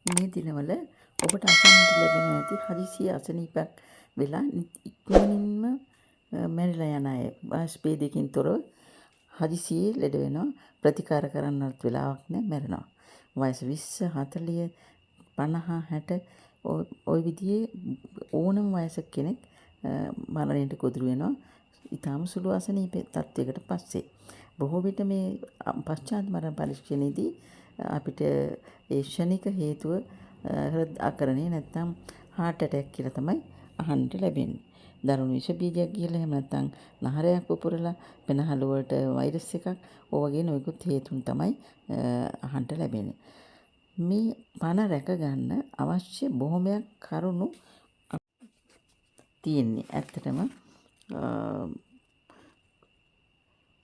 මේ දිනවල ඔබට අසන්නට ලැබෙන ඇති හදිසි අසනීපයක් වෙලා ඉක්මනින්ම මැරිලා යන අය වයස් භේදයකින් තොරව හදිසියේ ලෙඩ වෙනවා. ප්‍රතිකාර කරන්නත් වෙලාවක් නැහැ, මැරෙනවා. වයස 20 40 50 60 ওই විදිහේ ඕනම වයසක කෙනෙක් මරණයට ගොදුරු වෙනවා. ඊටාම සුළු අසනීප තත්වයකට පස්සේ. බොහෝ විට මේ පශ්චාත් මරණ පරීක්ෂණයේදී අපිට ඒ ක්ෂණික හේතුව හෘද අකරණය නැත්නම් heart attack කියලා තමයි අහන්නට ලැබෙන්නේ. දරුණු විෂ බීජයක් ගිහලා එහෙම නැත්නම් නහරයක් පුපුරලා පෙනහළු වලට වෛරස් එකක් ඔය වගේ නොයෙකුත් හේතුන් තමයි අහන්නට ලැබෙන්නේ. මේ පණ රැක ගන්න අවශ්‍ය බොහොමයක් කරුණු තියෙන්නේ. ඇත්තටම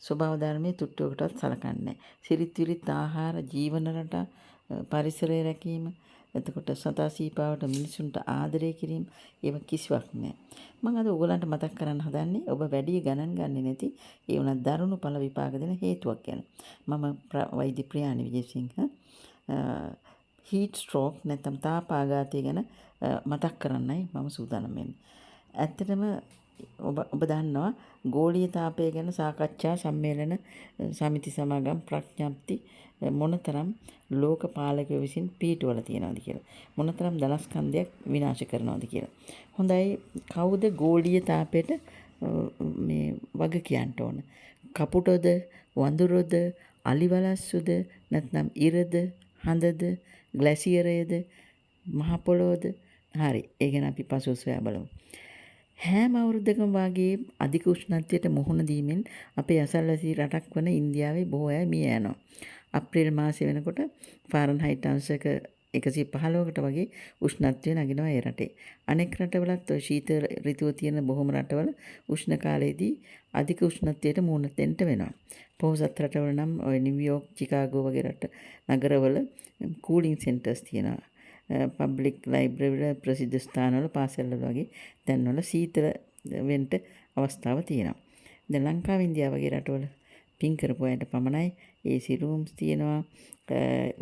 ස්වභාව ධර්මයේ තුට්ටුවකටවත් සලකන්නේ නැහැ. සිරිත් විරිත් ආහාර ජීවන රටා පරිසරය රැකීම එතකොට සතා සීපාවට මිනිසුන්ට ආදරය කිරීම ඒව කිසිවක් නැහැ. මම අද ඔයගලන්ට මතක් කරන්න හදන්නේ ඔබ වැඩි ගණන් ගන්නේ නැති ඒ උනත් දරුණු ඵල විපාක දෙන හේතුවක් ගැන. මම වෛද්‍ය ප්‍රියානි විජේසිංහ හීට් ස්ට්‍රෝක් නැත්නම් තාපාඝාතය ගැන මතක් කරන්නයි මම සූදානම් වෙන්නේ. ඇත්තටම ඔබ දන්නවා ගෝලීය තාපය ගැන සාකච්ඡා සම්මේලන සමිති සමාගම් ප්‍රඥප්ති මොනතරම් ලෝක පාලකයෝ විසින් පිටුවල තියනවාද කියලා. මොනතරම් ධනස්කන්ධයක් විනාශ කරනවාද කියලා. හොඳයි කවුද ගෝලීය තාපයට මේ වග කියන්න ඕන? කපුටොද, වඳුරොද, අලිවලස්සුද, නැත්නම් ඉරද, හඳද, ග්ලැසියරයද, මහ පොළොවද? හරි. ඒ ගැන අපි පසුව සොයා බලමු. හැම අවුරුද්දකම වාගේ අධික උෂ්ණත්වයට මුහුණ දීමෙන් අපේ අසල්වැසි රටක් වන ඉන්දියාවේ බොහෝ අය මිය යනවා. අප්‍රේල් මාසය වෙනකොට ෆාරන්හයිට් අංශක 115කට වගේ උෂ්ණත්වය නගිනවා ඒ රටේ. අනෙක් රටවලත් ඔය ශීත ඍතුව තියෙන බොහොම රටවල උෂ්ණ කාලයේදී අධික උෂ්ණත්වයට මුහුණ දෙන්න වෙනවා. පොහොසත් රටවල නම් ඔය නිව්යෝක්, චිකාගෝ වගේ නගරවල කූලින් සෙන්ටර්ස් තියෙනවා. පබ්ලික් ලයිබ්‍රරි වල ප්‍රසිද්ධ ස්ථානවල පාසල්වල වගේ තැන්වල සීතල වෙන්න අවස්ථාව තියෙනවා. දැන් ලංකාව ඉන්දියාව වගේ රටවල පින් කරපු අයට පමණයි AC rooms තියෙනවා,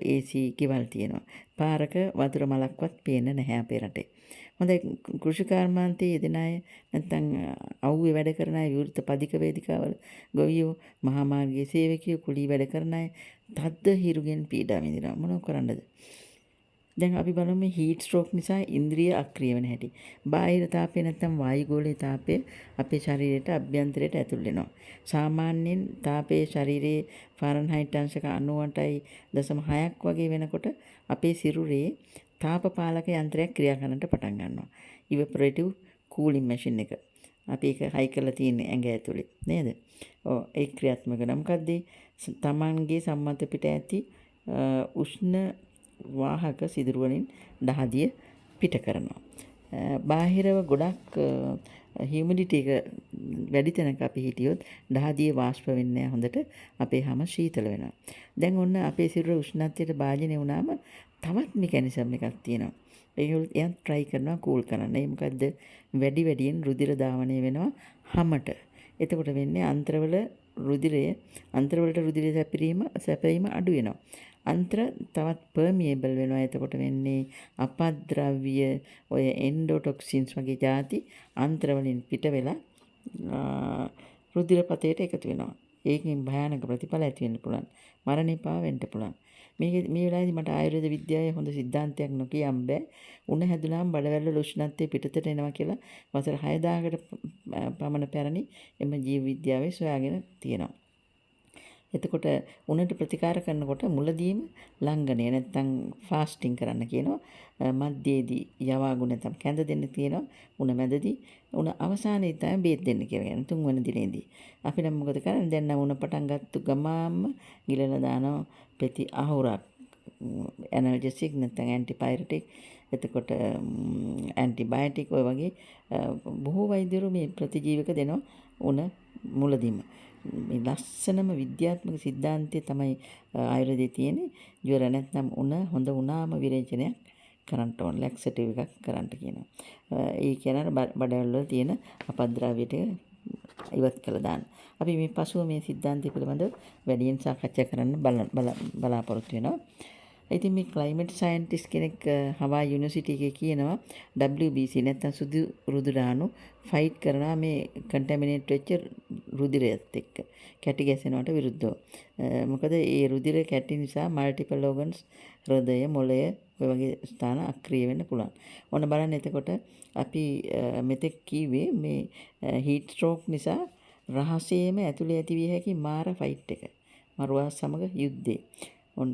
AC ගෙවල් තියෙනවා. පාරක වතුර මලක්වත් පේන්නේ නැහැ අපේ රටේ. හොඳයි කෘෂි කර්මාන්තයේ යෙදෙන අය නැත්නම් අවුවේ වැඩ කරන අය විවෘත පදික වේදිකාවල ගොවියෝ මහා මාර්ගයේ සේවකයෝ කුලී වැඩ කරන අය තද්ද හිරුගෙන් පීඩා විඳිනවා. මොනව කරන්නද? දැන් අපි බලමු හීට් ස්ට්‍රෝක් නිසා ඉන්ද්‍රිය අක්‍රිය වෙන හැටි. බාහිර තාපය නැත්නම් වායුගෝලීය තාපය අපේ ශරීරයට අභ්‍යන්තරයට ඇතුල් වෙනවා. සාමාන්‍යයෙන් තාපයේ ශරීරයේ ෆාරන්හයිට් අංශක 98.6ක් වගේ වෙනකොට අපේ සිරුරේ තාපපාලක යන්ත්‍රයක් ක්‍රියා කරන්නට පටන් ගන්නවා. ඉවැපොරේටිව් කූලින් මැෂින් එක. අපි ඒක හයි කරලා තියෙන්නේ ඇඟ ඇතුලේ නේද? ඔව් ඒ ක්‍රියාත්මක වෙනවා. මොකද්ද? තමන්ගේ සම්මත පිට ඇති උෂ්ණ වාහක සිදුරු වලින් දහදිය පිට කරනවා. බාහිරව ගොඩක් හියුමිඩිටි එක වැඩි තැනක අපි හිටියොත් දහදිය වාෂ්ප වෙන්නේ හොඳට අපේ හැම ශීතල වෙනවා. දැන් ඔන්න අපේ සිරුර උෂ්ණත්වයට භාජනය වුණාම තවත් මෙකැනිසම් එකක් තියෙනවා. ඒත් try කරනවා කූල් කරන්න. ඒ මොකද්ද? වැඩි වැඩියෙන් රුධිර ධාවනය වෙනවා හැමට. එතකොට වෙන්නේ අන්ත්‍රවලට රුධිරය සැපීම අඩු වෙනවා. අන්ත්‍ර තවත් පර්මියබල් වෙනවා. එතකොට වෙන්නේ අපද්‍රව්‍ය ඔය එන්ඩෝටොක්සින්ස් වගේ ಜಾති අන්ත්‍ර වලින් පිට වෙලා රුධිර පතේට එකතු වෙනවා. ඒකෙන් භයානක ප්‍රතිඵල ඇති වෙන්න පුළුවන්. මරණිපා වෙන්න පුළුවන්. මේ වෙලාවේදී මට ආයුර්වේද විද්‍යාවේ හොඳ සිද්ධාන්තයක් නොකියම් බෑ. උණ හැදුනාම බඩවැල් උෂ්ණත්වය පිටතට එනවා කියලා වසර 6000කට පමණ පැරණි එම ජීව විද්‍යාවේ සොයාගෙන තියෙනවා. එතකොට උණට ප්‍රතිකාර කරනකොට මුලදීම ලංඝනය නැත්නම් ෆාස්ටිං කරන්න කියනවා. මධ්‍යයේදී යවාගු නැත්නම් කැඳ දෙන්න තියෙනවා. උණ මැදදී උණ අවසානයේදී තමයි බේත් දෙන්න කියලා කියන්නේ. තුන්වෙනි දිනේදී. අපි නම් මොකද කරන්නේ? දැන් නම් උණ පටන් ගත්ත ගමාම ගිලලා දානවා පෙති අහුරක්. ඇනල්ජෙසික් නැත්නම් ඇන්ටිපයරටික් එතකොට ඇන්ටිබයොටික් ඔය වගේ බොහෝ වෛද්‍යවරු මේ ප්‍රතිජීවක දෙනවා උණ මුලදීම. මේ ලස්සනම විද්‍යාත්මක සිද්ධාන්තය තමයි ආයුර්වේදයේ තියෙන්නේ. ජ්වර නැත්නම් උණ හොඳ වුණාම විරේචනයක් කරන්න ඕන. ලැක්සටිව් එකක් කරන්න කියනවා. ඒ කියන්නේ බඩවැල් වල තියෙන අපද්‍රව්‍යයට ඉවත් කළා දාන්න. අපි මේ පසුව මේ සිද්ධාන්තය පිළිබඳව වැඩියෙන් සාකච්ඡා කරන්න බලාපොරොත්තු වෙනවා. ඉතින් මේ ක්ලයිමේට් සයන්ටිස්ට් කෙනෙක් හවායි යුනිවර්සිටි එකේ කියනවා WBC නැත්නම් සුදු රුධිරාණු ෆයිට් කරනවා මේ කන්ටැමිනේට් වෙච්ච රුධිරයත් එක්ක කැටි ගැසෙනවට විරුද්ධව. මොකද ඒ රුධිර කැටි නිසා මල්ටිපල් ඕගන්ස් හෘදය, මොළය ඔය වගේ ස්ථාන අක්‍රිය වෙන්න පුළුවන්. ඔන්න බලන්න එතකොට අපි මෙතෙක් කීවේ මේ හීට් ස්ට්‍රෝක් නිසා රහසේම ඇතුලේ ඇතිවිය හැකි මාර ෆයිට් එක. මරුවා සමග යුද්ධේ.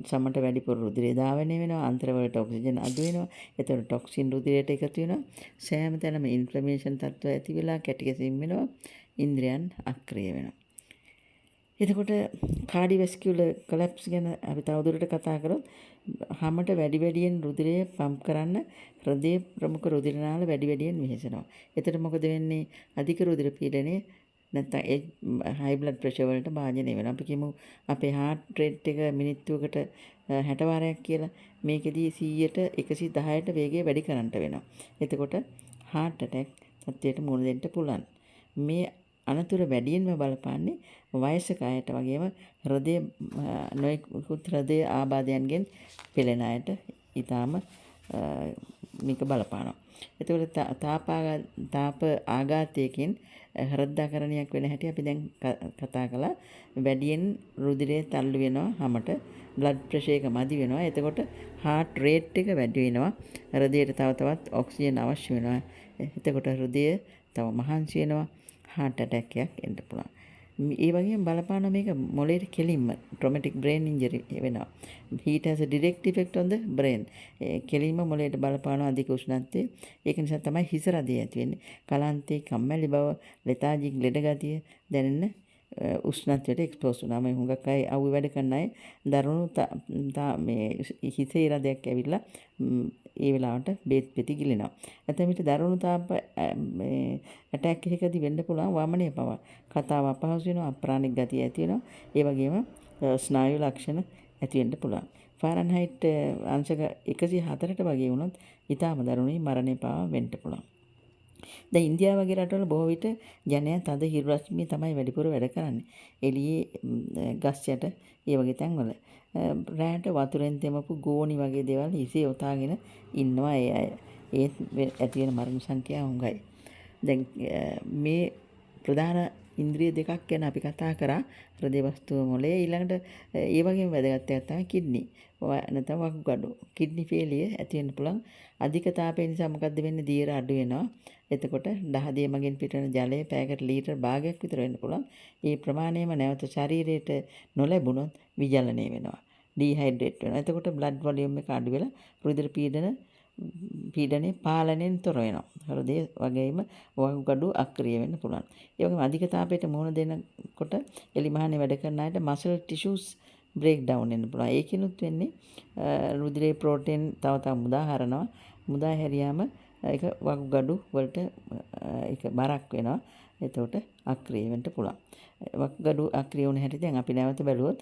සමට වැඩිපුර රුධිරය ධාවනය වෙනවා, අන්ත්‍රවලට ඔක්සිජන් අඩු වෙනවා. එතකොට ටොක්සින් රුධිරයට එකතු වෙනවා. සෑම තැනම ඉන්ෆ්ලමේෂන් තත්ත්ව ඇති වෙලා කැටි ගැසීම් වෙනවා. ඉන්ද්‍රියන් අක්‍රිය වෙනවා. එතකොට කාඩියෝවැස්කියුලර් කොලැප්ස් ගැන අපි තවදුරටත් කතා කරොත් හැමට වැඩියෙන් රුධිරය පම්ප් කරන්න හෘදයේ ප්‍රමුඛ රුධිර නාල වැඩියෙන් වෙහෙසෙනවා. එතකොට මොකද වෙන්නේ? අධික රුධිර පීඩනය නැත්නම් හයි බ්ලඩ් ප්‍රෙෂර් වලට භාජනය වෙනවා. අපි කියමු අපේ හાર્ට් රේට් එක මිනිත්තුවකට 60 වාරයක් කියලා. මේකෙදී 100ට 110ට වේගය වැඩි කරන්නට වෙනවා. එතකොට heart attack තත්ත්වයට මුහුණ දෙන්න පුළුවන්. මේ අනතුර වැඩියෙන්ම බලපාන්නේ වයසක අයට වගේම හෘදය නොයෙකුත් හෘදය ආබාධයන්ගෙන් පෙළෙන අයට ඊටාම මේක බලපානවා. එතකොට තාප ආඝාතයකින් හෘදයාකරණයක් වෙන හැටි අපි දැන් කතා කළා. වැඩියෙන් රුධිරය තල්ලු වෙනවා හැමට. බ්ලඩ් ප්‍රෙෂර් එක මදි වෙනවා. එතකොට heart rate එක වැඩි වෙනවා. හෘදයට තව තවත් ඔක්සිජන් අවශ්‍ය වෙනවා. එතකොට හෘදය තව මහන්සි වෙනවා. heart attack එකක් එන්න පුළුවන්. ඒ වගේම බලපාන මේක මොළයට කෙලින්ම traumatic brain injury වෙනවා. heat has a direct effect on the brain. කෙලින්ම මොළයට බලපාන අධික උෂ්ණත්වය. ඒක නිසා තමයි හිස රදේ ඇති වෙන්නේ. කලාන්තේ කම්මැලි බව, ලෙතාජික් ලෙඩ ගතිය දැනෙන්න උෂ්ණත්වයට එක්ස්පෝස් වුණාම හුඟක් අය අවුව වැඩ කරන අය දරුණු මේ හිසේ රදයක් ඇවිල්ලා ඒ වෙලාවට බේත් පෙති ගිලිනවා. නැත්නම් විතර දරුණු තාප මේ ඇටැක් එකකදී වෙන්න පුළුවන් වමනේ පවා. කතාව අපහසු වෙනවා, අප්‍රාණික ගතිය ඇති වෙනවා. ඒ වගේම ස්නායු ලක්ෂණ ඇති වෙන්න පුළුවන්. ෆාරන්හයිට් අංශක 104ට වගේ වුණොත් ඊටාම දරුණුයි මරණය පවා වෙන්න පුළුවන්. දැන් ඉන්දියාව වගේ රටවල බොහෝ විට ජනයා තද හිරු රශ්මිය තමයි වැඩිපුර වැඩ කරන්නේ. එළියේ ගස් යට ඒ වගේ තැන්වල රැට වතුරෙන් තෙමපු ගෝණි වගේ දේවල් හිසේ ඔතාගෙන ඉන්නවා ඒ අය. ඒත් ඇති වෙන මරණ සංඛ්‍යාව හුඟයි. දැන් මේ ප්‍රධාන ඉන්ද්‍රිය දෙකක් ගැන අපි කතා කරා. හෘදේ වස්තුව මොළය ඊළඟට ඒ වගේම වැදගත් එකක් තමයි කිඩ්නි. නැත්නම් වකුගඩු. කිඩ්නි ෆේලියර් ඇති වෙන්න පුළුවන්. අධික තාපය නිසා මොකද්ද වෙන්නේ? දියර අඩු වෙනවා. එතකොට දහදිය මගින් පිටවන ජලය පැයකට ලීටර් භාගයක් විතර වෙන්න පුළුවන්. ඒ ප්‍රමාණයම නැවත ශරීරයට නොලැබුණොත් විජලනය වෙනවා. ඩීහයිඩ්‍රේට් වෙනවා. එතකොට බ්ලඩ් වොලියුම් එක අඩු වෙලා රුධිර පීඩනයේ පාලනයෙන් තොර වෙනවා. හෘදය වගේම වකුගඩු අක්‍රිය වෙන්න පුළුවන්. ඒ වගේම අධික තාපයට මුහුණ දෙනකොට එලිමහනේ වැඩ කරන අයට මසල් ටිෂුස් බ්‍රේක් ඩවුන් වෙන්න පුළුවන්. ඒකිනුත් වෙන්නේ රුධිරේ ප්‍රෝටීන් තව මුදා හරනවා. මුදා හැරියාම ඒක වකුගඩු වලට ඒක බරක් වෙනවා. එතකොට අක්‍රිය වෙන්න පුළුවන්. වකුගඩු අක්‍රිය වුණ හැටි දැන් අපි නැවත බැලුවොත්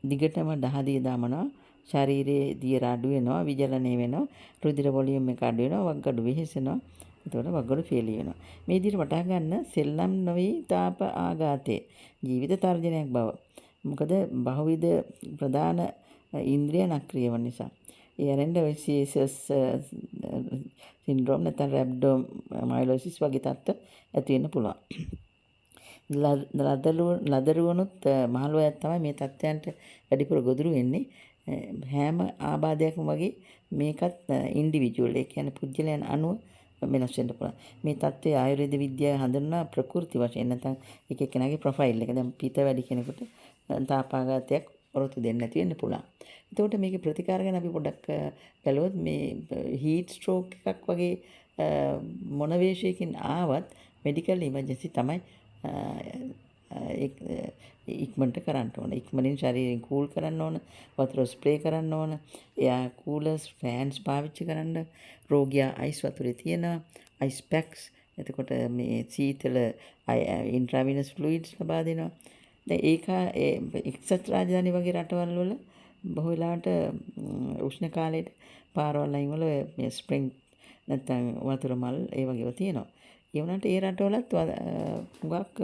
දිගටම දහදිය දමනවා. ශරීරයේ දියර අඩු වෙනවා, විජලනය වෙනවා, රුධිර වොලියුම් එක අඩු වෙනවා, වකුගඩු වෙහෙසෙනවා. එතකොට වකුගඩු ෆේලිය වෙනවා. මේ විදිහට වටහා ගන්න සෙල්ලම් නොවේ තාප ආඝාතයේ ජීවිත තර්ජනයක් බව. මොකද බහුවිධ ප්‍රධාන ඉන්ද්‍රිය නක්‍රිය වන නිසා. ඒ රෙන්ඩෝසියස් සින්ඩ්‍රෝම් නැත්නම් රැබ්ඩෝමයොලොසිස් වගේ තත්ත්ව ඇති වෙන්න පුළුවන්. ලදරුවනුත් මහලුවයක් තමයි මේ තත්ත්වයන්ට වැඩිපුර ගොදුරු වෙන්නේ. හැම ආබාධයක්ම වගේ මේකත් ඉන්ඩිවිජුවල් ඒ කියන්නේ පුද්ගලයන් අනුව වෙනස් වෙන්න පුළුවන්. මේ තත්ත්වය ආයුර්වේද විද්‍යාව හඳුන්වන ප්‍රකෘති වශයෙන් නැත්නම් එක එක්කෙනාගේ ප්‍රොෆයිල් එක. දැන් පිත වැඩි කෙනෙකුට තාපාඝාතයක් ඔරොත්තු දෙන්න නැති වෙන්න පුළුවන්. එතකොට මේකේ ප්‍රතිකාර ගැන අපි පොඩ්ඩක් බැලුවොත් මේ හීට් ස්ට්‍රෝක් එකක් වගේ මොන වේශයකින් ආවත් මෙඩිකල් ඉමර්ජන්සි තමයි ඉක්මනට කරන්න ඕන. ඉක්මනින් ශරීරයෙන් කූල් කරන්න ඕන. වතුර ස්ප්‍රේ කරන්න ඕන. එයා කූලර්ස්, ෆෑන්ස් පාවිච්චි කරන්න. රෝගියා අයිස් වතුරේ තියෙනවා. Ice packs. එතකොට මේ සීතල ඉන්ට්‍රාවිනස් ෆ්ලුයිඩ්ස් ලබා දෙනවා. දැන් ඒක එක්සත් රාජධානි වගේ රටවල් වල බොහෝ වෙලාවට උෂ්ණ කාලේට පාරවල් අයින් වල මේ ස්ප්‍රින්ග් නැත්නම් වතුර මල් ඒ වගේව තියෙනවා. ඒ වුණාට ඒ රටවලත් හුඟක්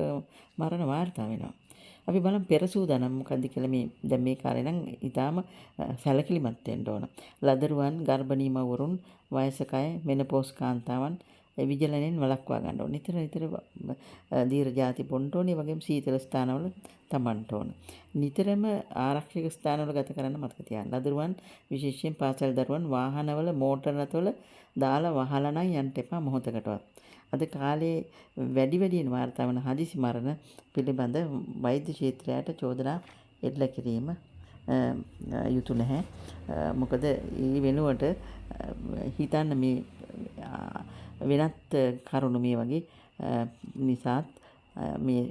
මරණ වාර්තා වෙනවා. අපි බලමු පෙර සූදානම් මොකද්ද කියලා මේ දැන් මේ කාලේ නම් ඊටාම සැලකිලිමත් වෙන්න ඕන. ලදරුවන්, ගර්භණී මව්වරුන්, වයසක අය, මෙනපෝස් කාන්තාවන් විජලනයෙන් වළක්වා ගන්න ඕන. නිතර දීර්ඝ ಜಾති බොන්න ඕනේ. වගේම සීතල ස්ථානවල තමන්ට ඕන. නිතරම ආරක්ෂක ස්ථානවල ගත කරන්න මතක තියාගන්න. ලදරුවන් විශේෂයෙන් පාසල් දරුවන් වාහනවල මෝටර රථවල දාලා වහලා නම් යන්න එපා මොහොතකටවත්. අද කාලේ වැඩියෙන් වාර්තා වන හදිසි මරණ පිළිබඳ වෛද්‍ය ක්ෂේත්‍රයට චෝදනා එල්ල කිරීම යුතු නැහැ. මොකද ඒ වෙනුවට හිතන්න මේ වෙනත් කරුණු මේ වගේ නිසාත් මේ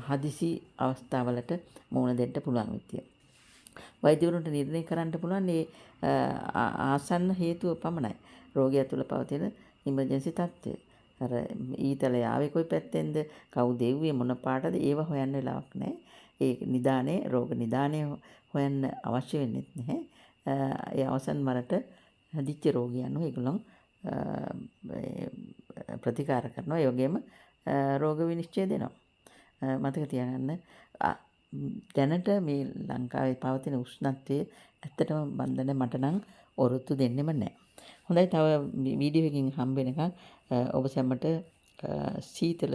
හදිසි අවස්ථාවලට මුහුණ දෙන්න පුළුවන් විදිය. වෛද්‍යවරුන්ට නිර්ණය කරන්න පුළුවන් මේ ආසන්න හේතුව පමණයි. රෝගියා තුළ පවතින ඉමර්ජන්සි තත්ත්වය. අර ඊතලය ආවේ කොයි පැත්තෙන්ද? කවුද එව්වේ මොන පාටද? ඒව හොයන්න වෙලාවක් නැහැ. ඒ නිදානේ රෝග නිදානේ හොයන්න අවශ්‍ය වෙන්නේ නැහැ. ඒ අවසන් මරට හදිච්ච රෝගියන් ඒගොල්ලන් ප්‍රතිකාර කරනවා. ඒ වගේම රෝග විනිශ්චය දෙනවා. මතක තියාගන්න දැනට මේ ලංකාවේ පවතින උෂ්ණත්වය ඇත්තටම බන්ධන මට නම් ඔරොත්තු දෙන්නෙම නැහැ. හොඳයි තව වීඩියෝ එකකින් හම්බ වෙනකන් ඔබ සැමට සීතල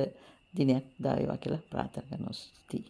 දිනයක් දාවේවා කියලා ප්‍රාර්ථනා කරනවා. ස්තුතියි.